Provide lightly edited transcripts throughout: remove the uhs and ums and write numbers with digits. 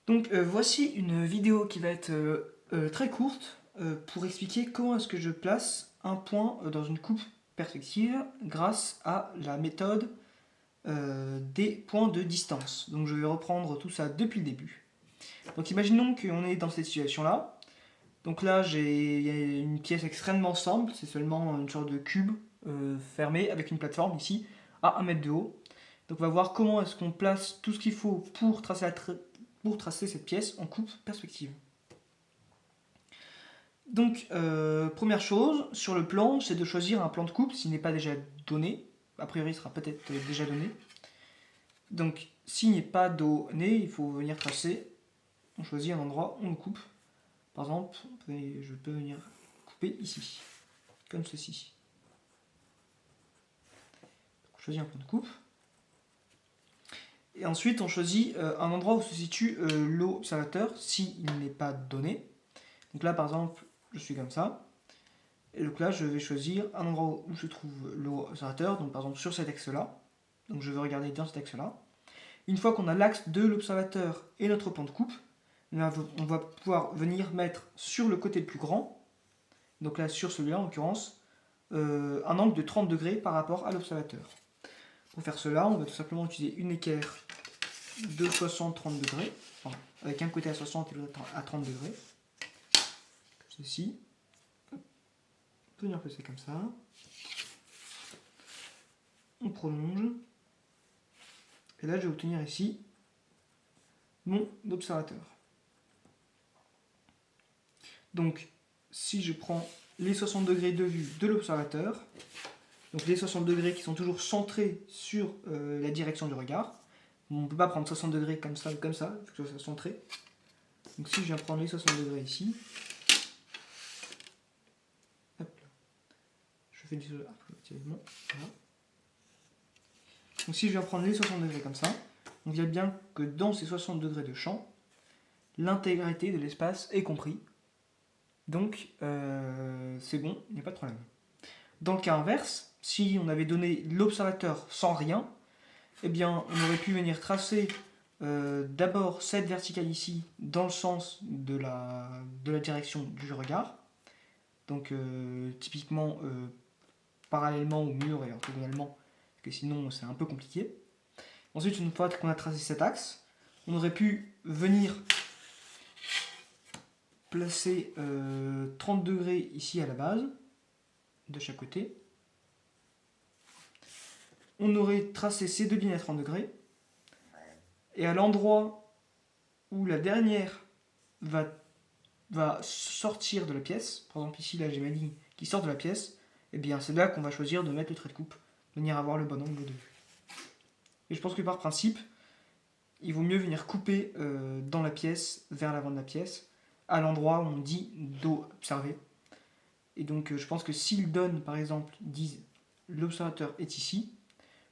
Donc voici une vidéo qui va être très courte pour expliquer comment est-ce que je place un point dans une coupe perspective grâce à la méthode des points de distance. Donc je vais reprendre tout ça depuis le début. Donc imaginons qu'on est dans cette situation-là. Donc là il y a une pièce extrêmement simple, c'est seulement une sorte de cube fermé avec une plateforme ici à 1 mètre de haut. Donc on va voir comment est-ce qu'on place tout ce qu'il faut pour tracer cette pièce en coupe perspective. Donc, première chose, sur le plan, c'est de choisir un plan de coupe s'il n'est pas déjà donné. A priori, il sera peut-être déjà donné. Donc, s'il n'est pas donné, il faut venir tracer. On choisit un endroit, on le coupe. Par exemple, je peux venir couper ici, comme ceci. On choisit un plan de coupe. Et ensuite, on choisit un endroit où se situe l'observateur s'il n'est pas donné. Donc là, par exemple, je suis comme ça. Et donc là, je vais choisir un endroit où se trouve l'observateur, donc par exemple sur cet axe-là. Donc je vais regarder dans cet axe-là. Une fois qu'on a l'axe de l'observateur et notre point de coupe, là, on va pouvoir venir mettre sur le côté le plus grand, donc là sur celui-là en l'occurrence, un angle de 30 degrés par rapport à l'observateur. Pour faire cela, on va tout simplement utiliser une équerre de 60-30 degrés, enfin, avec un côté à 60 et l'autre à 30 degrés. Ceci. On peut venir placer comme ça. On prolonge. Et là, je vais obtenir ici mon observateur. Donc, si je prends les 60 degrés de vue de l'observateur, donc les 60 degrés qui sont toujours centrés sur la direction du regard, on ne peut pas prendre 60 degrés comme ça ou comme ça, il faut que ça soit centré. Donc si je viens prendre les 60 degrés ici, hop là, je fais du voilà. Donc si je viens prendre les 60 degrés comme ça, on voit bien que dans ces 60 degrés de champ, l'intégralité de l'espace est compris. Donc c'est bon, il n'y a pas de problème. Dans le cas inverse, si on avait donné l'observateur sans rien, eh bien on aurait pu venir tracer d'abord cette verticale ici dans le sens de la direction du regard. Donc typiquement parallèlement au mur et orthogonalement, parce que sinon c'est un peu compliqué. Ensuite, une fois qu'on a tracé cet axe, on aurait pu venir placer 30 degrés ici à la base, de chaque côté. On aurait tracé ces deux lignes à 30 degrés. Et à l'endroit où la dernière va sortir de la pièce, par exemple ici, là j'ai ma ligne qui sort de la pièce, et bien c'est là qu'on va choisir de mettre le trait de coupe, venir avoir le bon angle de vue. Et je pense que par principe, il vaut mieux venir couper dans la pièce, vers l'avant de la pièce, à l'endroit où on dit d'observer. Et donc je pense que s'ils donnent, par exemple, disent l'observateur est ici,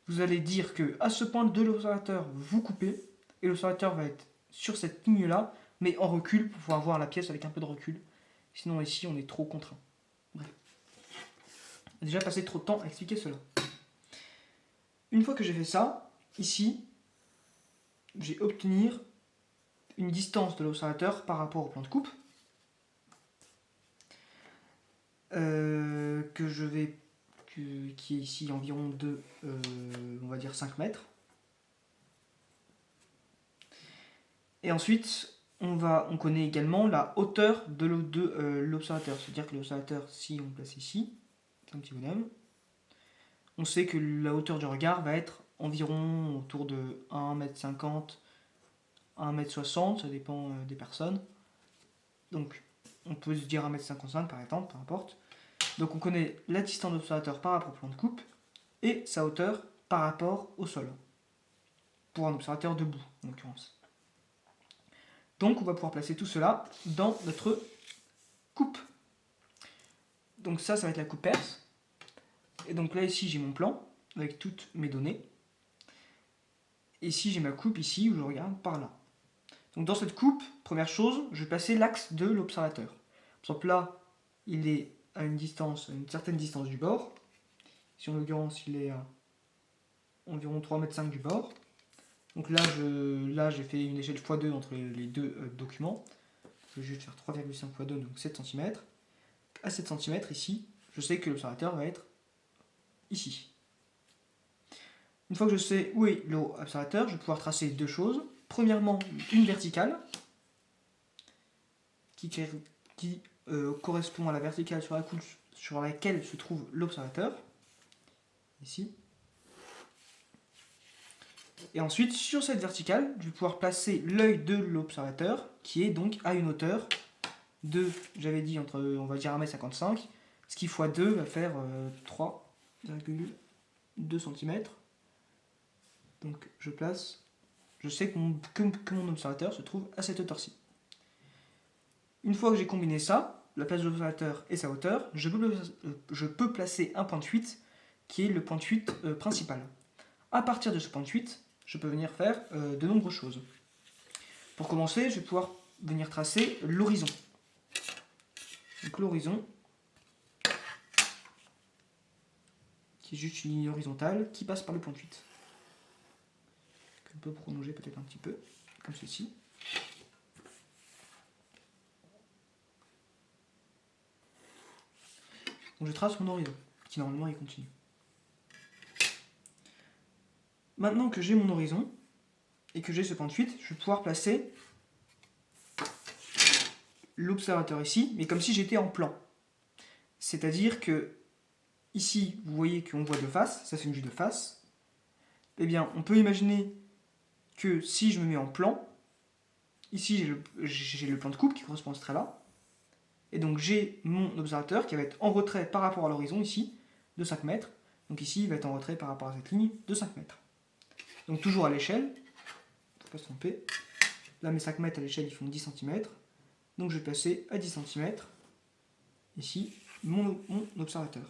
vous allez dire que à ce point de l'observateur, vous coupez, et l'observateur va être sur cette ligne-là, mais en recul pour pouvoir voir la pièce avec un peu de recul. Sinon ici, on est trop contraint. Bref. J'ai déjà passé trop de temps à expliquer cela. Une fois que j'ai fait ça, ici, je vais obtenir une distance de l'observateur par rapport au point de coupe qui est ici environ de, on va dire 5 mètres. Et ensuite, on connaît également la hauteur de l'observateur. C'est-à-dire que l'observateur, si on le place ici, c'est un petit bonhomme, on sait que la hauteur du regard va être environ autour de 1,50 m, 1,60 m, ça dépend des personnes. Donc, on peut se dire 1,55 m par exemple, peu importe. Donc, on connaît la distance de l'observateur par rapport au plan de coupe et sa hauteur par rapport au sol. Pour un observateur debout, en l'occurrence. Donc, on va pouvoir placer tout cela dans notre coupe. Donc, ça va être la coupe perse. Et donc là, ici, j'ai mon plan avec toutes mes données. Et ici, j'ai ma coupe ici où je regarde par là. Donc, dans cette coupe, première chose, je vais placer l'axe de l'observateur. Par exemple, là, il est à une certaine distance du bord. Ici, en l'occurrence, il est à environ 3,5 m du bord. Donc là, j'ai fait une échelle x2 entre les deux documents. Je vais juste faire 3,5 x 2, donc 7 cm. À 7 cm, ici, je sais que l'observateur va être ici. Une fois que je sais où est l'observateur, je vais pouvoir tracer deux choses. Premièrement, une verticale qui correspond à la verticale sur laquelle se trouve l'observateur, ici. Et ensuite, sur cette verticale, je vais pouvoir placer l'œil de l'observateur, qui est donc à une hauteur de, j'avais dit, entre, on va dire 1,55 m, ce qui x 2 va faire 3,2 cm. Donc je sais que mon observateur se trouve à cette hauteur-ci. Une fois que j'ai combiné ça, la place de l'observateur et sa hauteur, je peux placer un point de fuite qui est le point de fuite principal. À partir de ce point de fuite, je peux venir faire de nombreuses choses. Pour commencer, je vais pouvoir venir tracer l'horizon. Donc l'horizon, qui est juste une ligne horizontale qui passe par le point de fuite. On peut prolonger peut-être un petit peu, comme ceci. Donc je trace mon horizon, qui normalement est continu. Maintenant que j'ai mon horizon, et que j'ai ce point de fuite, je vais pouvoir placer l'observateur ici, mais comme si j'étais en plan. C'est-à-dire que, ici, vous voyez qu'on voit de face, ça c'est une vue de face. Eh bien, on peut imaginer que si je me mets en plan, ici j'ai le plan de coupe qui correspond à ce trait-là, et donc j'ai mon observateur qui va être en retrait par rapport à l'horizon ici, de 5 mètres. Donc ici, il va être en retrait par rapport à cette ligne de 5 mètres. Donc toujours à l'échelle, il ne faut pas se tromper. Là, mes 5 mètres à l'échelle, ils font 10 cm. Donc je vais passer à 10 cm, ici, mon observateur.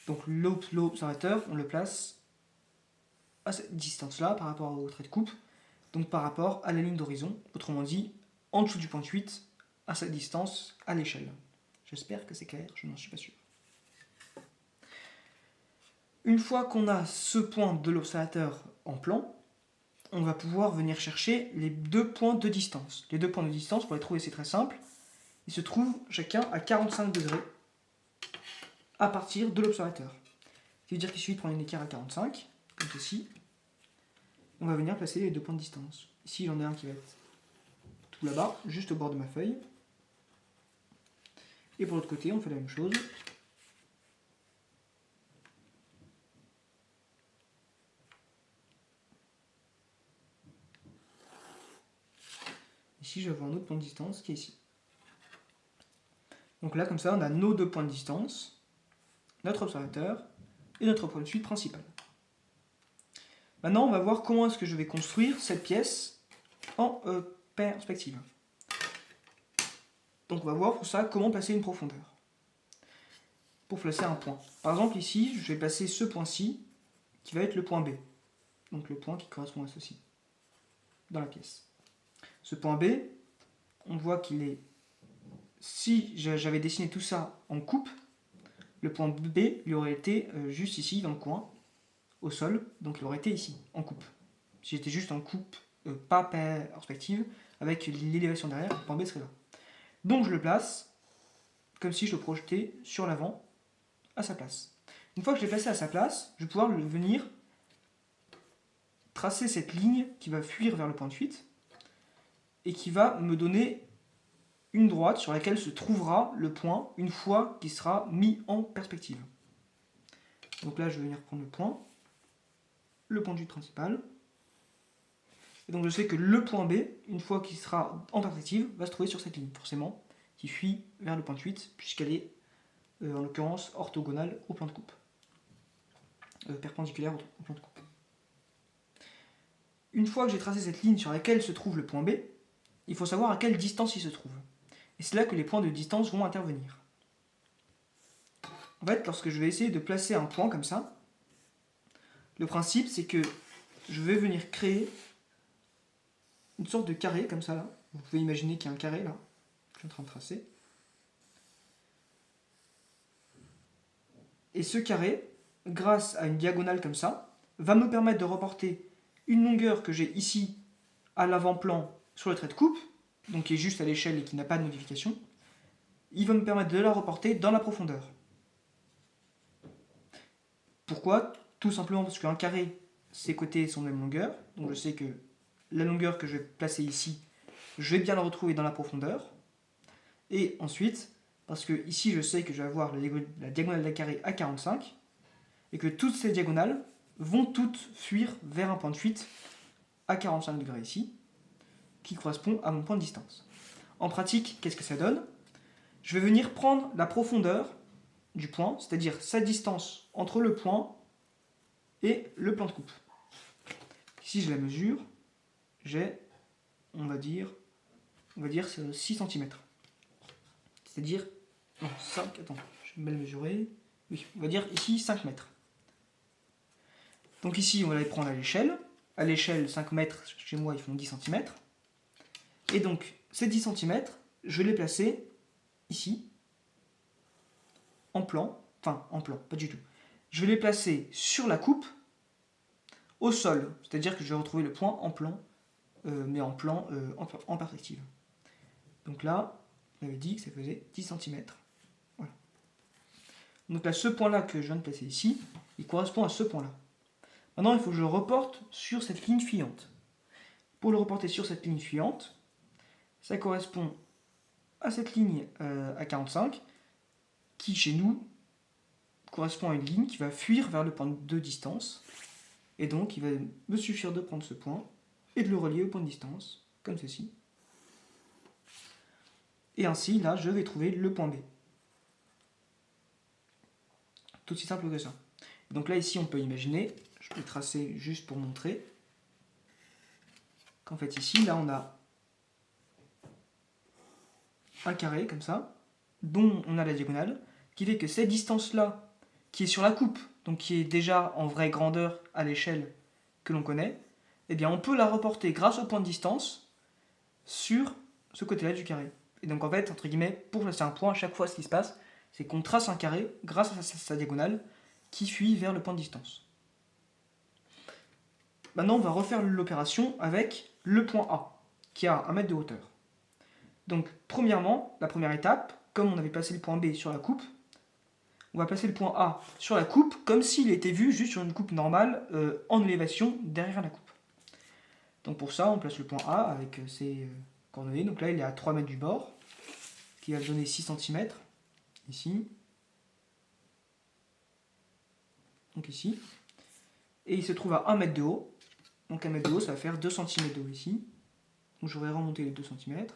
Donc l'observateur, on le place à cette distance-là par rapport au trait de coupe, donc par rapport à la ligne d'horizon, autrement dit, en dessous du point de fuite, à cette distance, à l'échelle. J'espère que c'est clair, je n'en suis pas sûr. Une fois qu'on a ce point de l'observateur en plan, on va pouvoir venir chercher les deux points de distance. Les deux points de distance, pour les trouver, c'est très simple. Ils se trouvent chacun à 45 degrés à partir de l'observateur. Ça veut dire qu'il suffit de prendre une écart à 45, comme ceci. On va venir placer les deux points de distance. Ici, j'en ai un qui va être tout là-bas, juste au bord de ma feuille. Et pour l'autre côté, on fait la même chose. Ici, je vais avoir un autre point de distance qui est ici. Donc là, comme ça, on a nos deux points de distance, notre observateur et notre point de fuite principal. Maintenant, on va voir comment est-ce que je vais construire cette pièce en perspective. Donc on va voir pour ça comment placer une profondeur. Pour placer un point. Par exemple ici, je vais placer ce point-ci qui va être le point B. Donc le point qui correspond à ceci, dans la pièce. Ce point B, on voit qu'il est... Si j'avais dessiné tout ça en coupe, le point B, il aurait été juste ici, dans le coin, au sol, donc il aurait été ici, en coupe. Si j'étais juste en coupe, pas perspective, avec l'élévation derrière, le point B serait là. Donc je le place, comme si je le projetais sur l'avant, à sa place. Une fois que je l'ai placé à sa place, je vais pouvoir venir tracer cette ligne qui va fuir vers le point de fuite, et qui va me donner une droite sur laquelle se trouvera le point une fois qu'il sera mis en perspective. Donc là, je vais venir prendre le point de vue principal. Et donc je sais que le point B, une fois qu'il sera en perspective, va se trouver sur cette ligne, forcément, qui fuit vers le point de fuite, puisqu'elle est, en l'occurrence, orthogonale au plan de coupe. Perpendiculaire au plan de coupe. Une fois que j'ai tracé cette ligne sur laquelle se trouve le point B, il faut savoir à quelle distance il se trouve. Et c'est là que les points de distance vont intervenir. En fait, lorsque je vais essayer de placer un point comme ça, le principe c'est que je vais venir créer une sorte de carré comme ça là. Vous pouvez imaginer qu'il y a un carré là, que je suis en train de tracer. Et ce carré, grâce à une diagonale comme ça, va me permettre de reporter une longueur que j'ai ici à l'avant-plan sur le trait de coupe, donc qui est juste à l'échelle et qui n'a pas de modification. Il va me permettre de la reporter dans la profondeur. Pourquoi? Tout simplement parce qu'un carré, ses côtés sont de même longueur, donc je sais que la longueur que je vais placer ici, je vais bien la retrouver dans la profondeur. Et ensuite, parce que ici je sais que je vais avoir la diagonale d'un carré à 45, et que toutes ces diagonales vont toutes fuir vers un point de fuite à 45 degrés ici, qui correspond à mon point de distance. En pratique, qu'est-ce que ça donne? Je vais venir prendre la profondeur du point, c'est-à-dire sa distance entre le point et le plan de coupe. Si je la mesure, j'ai, on va dire 6 cm. C'est-à-dire, non, 5, attends, je vais mal mesurer. Oui, on va dire ici 5 mètres. Donc ici, on va les prendre à l'échelle. À l'échelle, 5 mètres, chez moi, ils font 10 cm. Et donc, ces 10 cm, je vais les placer ici, en plan, pas du tout. Je vais les placer sur la coupe, au sol, c'est-à-dire que je vais retrouver le point en plan, mais en plan en perspective. Donc là, on avait dit que ça faisait 10 cm. Voilà. Donc là, ce point-là que je viens de placer ici, il correspond à ce point-là. Maintenant, il faut que je le reporte sur cette ligne fuyante. Pour le reporter sur cette ligne fuyante, ça correspond à cette ligne à 45, qui chez nous correspond à une ligne qui va fuir vers le point de distance. Et donc, il va me suffire de prendre ce point et de le relier au point de distance, comme ceci. Et ainsi, là, je vais trouver le point B. Tout aussi simple que ça. Donc là, ici, on peut imaginer, je peux tracer juste pour montrer, qu'en fait, ici, là, on a un carré, comme ça, dont on a la diagonale, qui fait que cette distance-là, qui est sur la coupe, donc qui est déjà en vraie grandeur à l'échelle que l'on connaît, eh bien, on peut la reporter grâce au point de distance sur ce côté-là du carré. Et donc, en fait, entre guillemets, pour placer un point, à chaque fois, ce qui se passe, c'est qu'on trace un carré grâce à sa diagonale qui fuit vers le point de distance. Maintenant, on va refaire l'opération avec le point A, qui a 1 mètre de hauteur. Donc, premièrement, la première étape, comme on avait placé le point B sur la coupe, on va placer le point A sur la coupe comme s'il était vu juste sur une coupe normale en élévation derrière la coupe. Donc pour ça, on place le point A avec ses coordonnées. Donc là, il est à 3 mètres du bord, qui va donner 6 cm, ici. Donc ici. Et il se trouve à 1 mètre de haut. Donc 1 mètre de haut, ça va faire 2 cm de haut ici. Donc je vais remonter les 2 cm.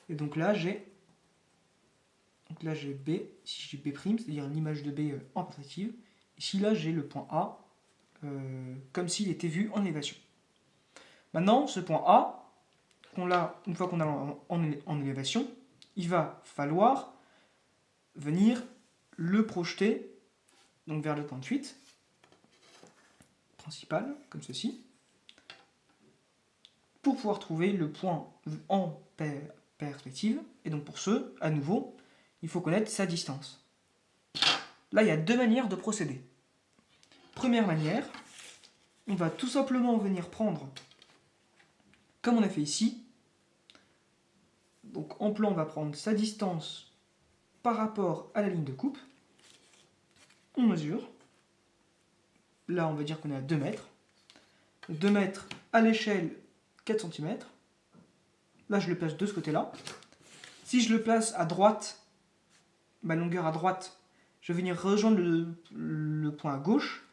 Et donc là, j'ai B, ici j'ai B', c'est-à-dire l'image de B en perspective. Ici, là, j'ai le point A, comme s'il était vu en élévation. Maintenant, ce point A, une fois qu'on a en élévation, il va falloir venir le projeter donc vers le point de fuite principal, comme ceci, pour pouvoir trouver le point en perspective. Et donc pour ce, à nouveau, il faut connaître sa distance. Là, il y a 2 manières de procéder. Première manière, on va tout simplement venir prendre, comme on a fait ici, donc en plan, on va prendre sa distance par rapport à la ligne de coupe. On mesure. Là, on va dire qu'on est à 2 mètres. 2 mètres à l'échelle 4 cm. Là, je le place de ce côté-là. Si je le place à droite, ma longueur à droite, je vais venir rejoindre le point à gauche.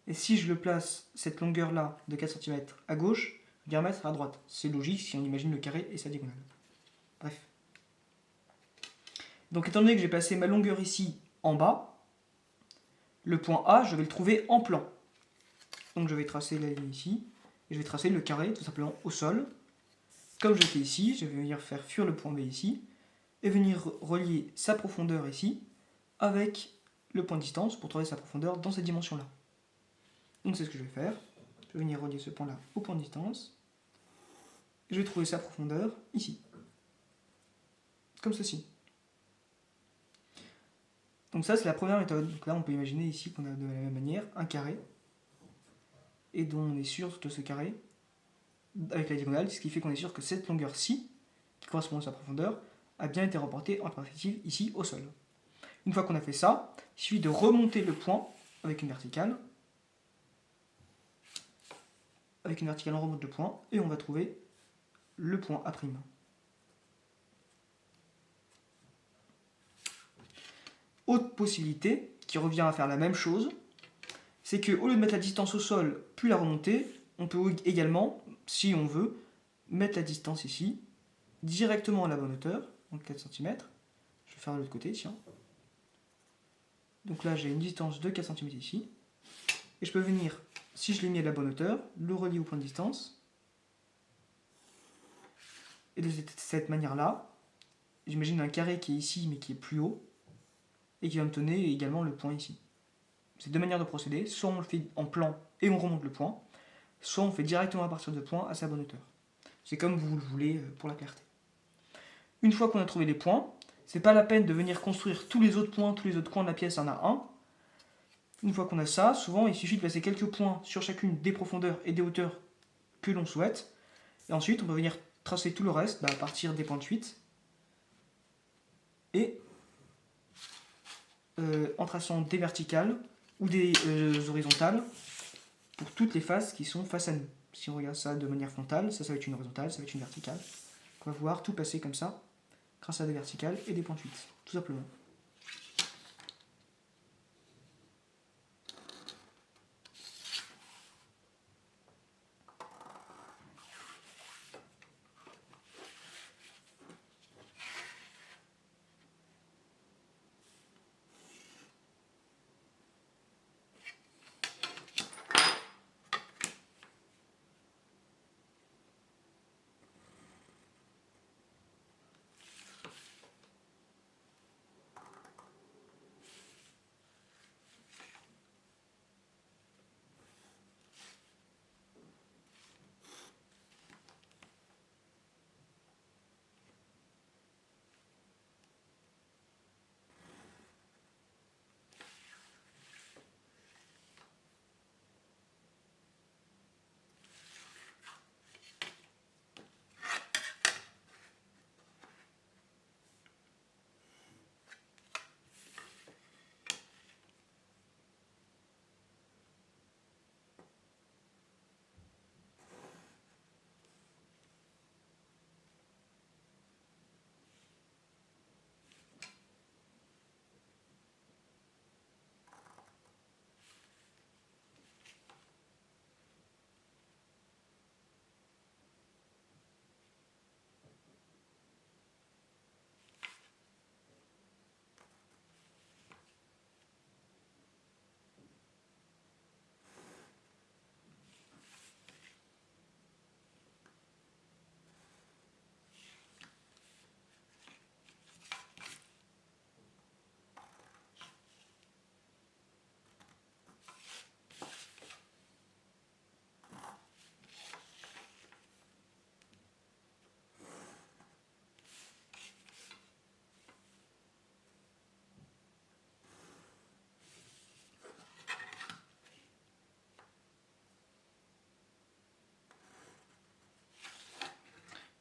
Et si je le place, cette longueur-là, de 4 cm à gauche, je vais mettre à droite. C'est logique si on imagine le carré et sa diagonale. Bref. Donc, étant donné que j'ai placé ma longueur ici en bas, le point A, je vais le trouver en plan. Donc, je vais tracer la ligne ici. Et je vais tracer le carré, tout simplement, au sol. Comme je fais ici, je vais venir faire fuir le point B ici. Et venir relier sa profondeur ici avec le point de distance pour trouver sa profondeur dans cette dimension-là. Donc, c'est ce que je vais faire. Je vais venir relier ce point-là au point de distance. Et je vais trouver sa profondeur ici. Comme ceci. Donc ça, c'est la première méthode. Donc là, on peut imaginer ici qu'on a de la même manière un carré et dont on est sûr de ce carré avec la diagonale, ce qui fait qu'on est sûr que cette longueur-ci, qui correspond à sa profondeur, a bien été reportée en perspective ici au sol. Une fois qu'on a fait ça, il suffit de remonter le point avec une verticale. Avec une verticale, on remonte le point et on va trouver le point A'. Autre possibilité, qui revient à faire la même chose, c'est qu'au lieu de mettre la distance au sol puis la remonter, on peut également, si on veut, mettre la distance ici, directement à la bonne hauteur, donc 4 cm. Je vais faire de l'autre côté, tiens. Donc là, j'ai une distance de 4 cm ici. Et je peux venir, si je l'ai mis à la bonne hauteur, le relier au point de distance. Et de cette manière-là, j'imagine un carré qui est ici, mais qui est plus haut, et qui va me donner également le point ici. C'est deux manières de procéder. Soit on le fait en plan et on remonte le point, soit on fait directement à partir de point à sa bonne hauteur. C'est comme vous le voulez pour la clarté. Une fois qu'on a trouvé les points, c'est pas la peine de venir construire tous les autres points, tous les autres coins de la pièce en a un. Une fois qu'on a ça, souvent il suffit de placer quelques points sur chacune des profondeurs et des hauteurs que l'on souhaite. Et ensuite on peut venir tracer tout le reste à partir des points de fuite. Et en traçant des verticales ou des horizontales pour toutes les faces qui sont face à nous. Si on regarde ça de manière frontale, ça va être une horizontale, ça va être une verticale. On va voir tout passer comme ça, grâce à des verticales et des points de fuite, tout simplement.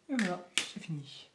Et voilà, c'est fini.